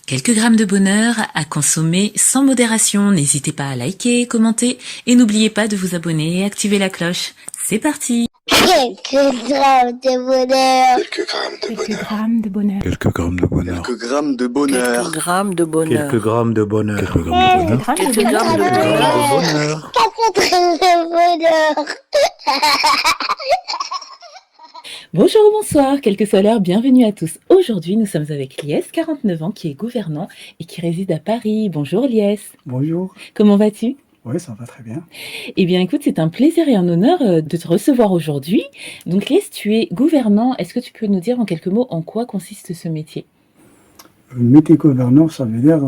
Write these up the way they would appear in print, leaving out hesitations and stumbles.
Quelques grammes de bonheur à consommer sans modération. N'hésitez pas à liker, commenter et n'oubliez pas de vous abonner et activer la cloche. C'est parti! Quelques grammes de bonheur. Quelques grammes de bonheur. Quelques grammes de bonheur. Quelques grammes de bonheur. Quelques grammes de bonheur. Quelques grammes de bonheur. Quelques grammes de bonheur. Quelques grammes de bonheur. Quelques grammes de bonheur. Bonjour ou bonsoir, quelle que soit l'heure, bienvenue à tous. Aujourd'hui, nous sommes avec Lies, 49 ans, qui est gouvernant et qui réside à Paris. Bonjour Lies. Bonjour. Comment vas-tu? Oui, ça va très bien. Eh bien écoute, c'est un plaisir et un honneur de te recevoir aujourd'hui. Donc Lies, tu es gouvernant. Est-ce que tu peux nous dire en quelques mots en quoi consiste ce métier? Métier gouvernant, ça veut dire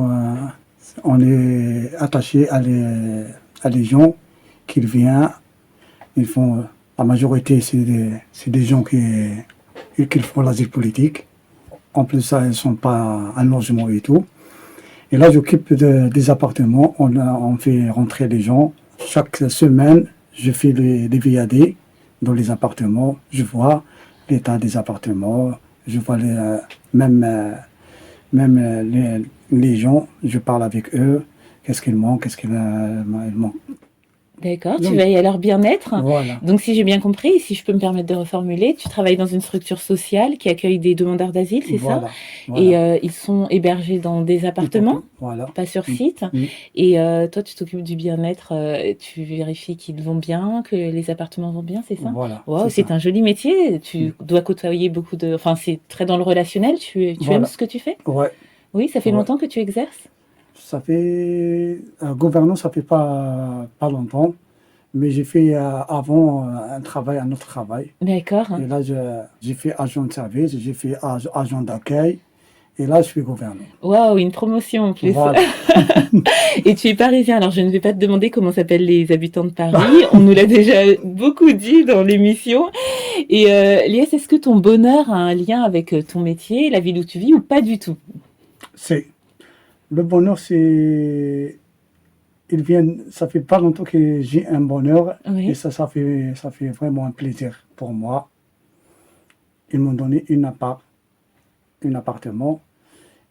on est attaché à les gens qui viennent. Ils font, la majorité, c'est des gens qui font l'asile politique. En plus, ça, ils ne sont pas en logement et tout. Et là, j'occupe des appartements. On fait rentrer les gens. Chaque semaine, je fais des VAD dans les appartements. Je vois l'état des appartements. Je vois même les gens. Je parle avec eux. Qu'est-ce qu'ils manquent, qu'est-ce qu'ils manquent. D'accord, tu Donc, veilles à leur bien-être. Voilà. Donc si j'ai bien compris, si je peux me permettre de reformuler, tu travailles dans une structure sociale qui accueille des demandeurs d'asile, c'est ça? Voilà. Et ils sont hébergés dans des appartements, Voilà. pas sur site. Mm. Et toi, tu t'occupes du bien-être, tu vérifies qu'ils vont bien, que les appartements vont bien, c'est ça? Voilà. Waouh, c'est un joli métier. Tu dois côtoyer beaucoup de... Enfin, c'est très dans le relationnel. Tu Voilà. aimes ce que tu fais? Ouais. Oui, ça fait Ouais. longtemps que tu exerces? Ça fait gouvernant, ça fait pas longtemps, mais j'ai fait avant un autre travail. D'accord. Et là, j'ai fait agent de service, j'ai fait agent d'accueil, et là, je suis gouvernant. Waouh, une promotion en plus. Voilà. Et tu es parisien, alors je ne vais pas te demander comment s'appellent les habitants de Paris, on nous l'a déjà beaucoup dit dans l'émission. Et Lies, est-ce que ton bonheur a un lien avec ton métier, la ville où tu vis, ou pas du tout? Le bonheur, ça fait pas longtemps que j'ai un bonheur, Oui. et ça fait vraiment un plaisir pour moi. Ils m'ont donné un appartement,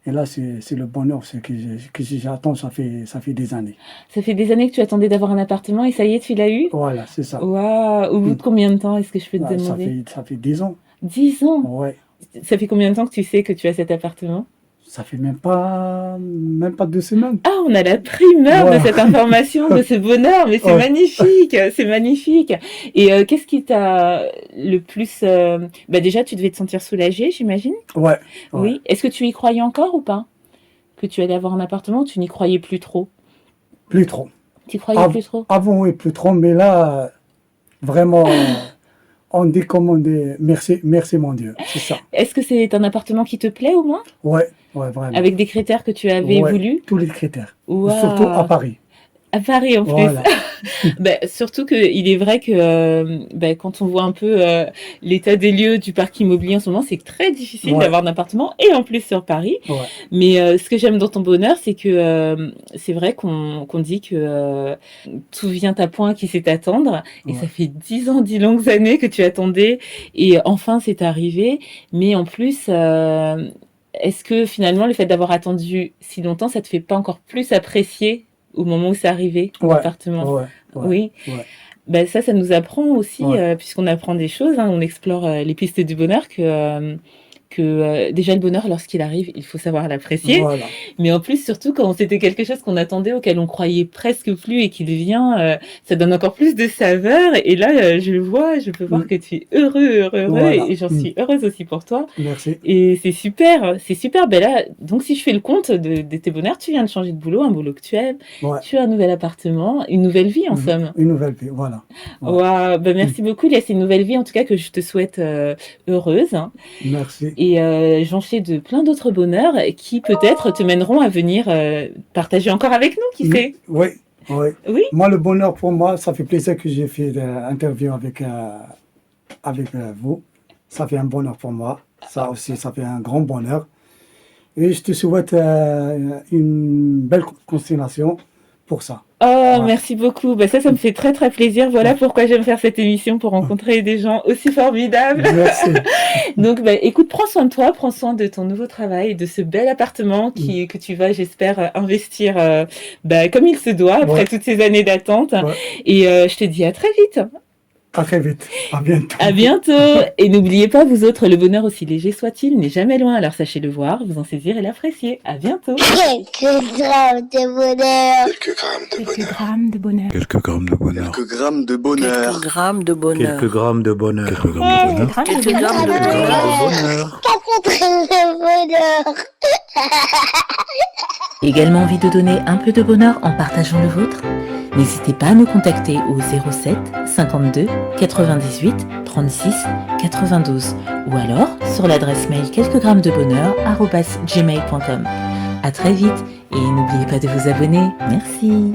et là, c'est le bonheur que j'attends, ça fait des années. Ça fait des années que tu attendais d'avoir un appartement et ça y est, tu l'as eu? Voilà, c'est ça. Waouh, au bout de combien de temps est-ce que je peux te demander? Ça fait 10 ans. 10 ans? Ouais. Ça fait combien de temps que tu sais que tu as cet appartement? Ça fait même pas 2 semaines. Ah, on a la primeur de Ouais. cette information, de ce bonheur, mais c'est Ouais. magnifique, c'est magnifique. Et qu'est-ce qui t'a le plus... déjà, tu devais te sentir soulagé, j'imagine? Ouais. Oui. Est-ce que tu y croyais encore ou pas? Que tu allais avoir un appartement ou tu n'y croyais plus trop? Plus trop. Tu croyais plus trop? Avant, oui, plus trop, mais là, vraiment, on dit merci mon Dieu, c'est ça. Est-ce que c'est un appartement qui te plaît au moins? Ouais, vraiment. Avec des critères que tu avais Ouais, voulu? tous les critères. Waouh. Surtout à Paris. À Paris en plus. Voilà. Surtout qu'il est vrai que quand on voit un peu l'état des lieux du parc immobilier en ce moment, c'est très difficile d'avoir un appartement et en plus sur Paris. Ouais. Mais ce que j'aime dans ton bonheur, c'est que c'est vrai qu'on dit que tout vient à point qui sait attendre. Et ça fait 10 ans, 10 longues années que tu attendais et enfin c'est arrivé. Mais en plus, est-ce que finalement le fait d'avoir attendu si longtemps, ça te fait pas encore plus apprécier au moment où c'est arrivé, l'appartement? Oui. Ouais. Ça nous apprend aussi, puisqu'on apprend des choses, hein, on explore les pistes du bonheur, que déjà le bonheur, lorsqu'il arrive, il faut savoir l'apprécier. Voilà. Mais en plus, surtout quand c'était quelque chose qu'on attendait, auquel on croyait presque plus et qu'il vient, ça donne encore plus de saveur. Et là, je peux voir que tu es heureux, Voilà. et j'en suis heureuse aussi pour toi. Merci. Et c'est super, c'est super. Là, donc si je fais le compte de tes bonheurs, tu viens de changer de boulot, un boulot que tu aimes, tu as un nouvel appartement, une nouvelle vie en somme. Une nouvelle vie, voilà. Waouh, merci beaucoup, Lies. C'est une nouvelle vie en tout cas que je te souhaite heureuse. Hein. Merci. Et j'enchaîne de plein d'autres bonheurs qui peut-être te mèneront à venir partager encore avec nous, qui sait? Oui. Oui. Moi, le bonheur pour moi, ça fait plaisir que j'ai fait l'interview avec vous. Ça fait un bonheur pour moi. Ça aussi, ça fait un grand bonheur. Et je te souhaite une belle continuation pour ça. Oh, Ouais. merci beaucoup. Bah, ça me fait très, très plaisir. Voilà pourquoi j'aime faire cette émission, pour rencontrer des gens aussi formidables. Merci. Donc, bah, écoute, prends soin de toi, prends soin de ton nouveau travail, de ce bel appartement que tu vas, j'espère, investir comme il se doit après Ouais. toutes ces années d'attente. Ouais. Et je te dis à très vite. À très vite. À bientôt. À bientôt. Et n'oubliez pas, vous autres, le bonheur, aussi léger soit-il, n'est jamais loin. Alors sachez le voir, vous en saisir et l'apprécier. À bientôt. Quelques grammes de bonheur. Quelques grammes de bonheur. Quelques grammes de bonheur. Quelques grammes de bonheur. Quelques grammes de bonheur. Quelques grammes de bonheur. Quelques grammes de bonheur. Quelques grammes de bonheur. 4 grammes de bonheur. Également envie de donner un peu de bonheur en partageant le vôtre? N'hésitez pas à nous contacter au 07 52 98 36 92 ou alors sur l'adresse mail quelquesgrammesdebonheur@gmail.com. À très vite et n'oubliez pas de vous abonner. Merci.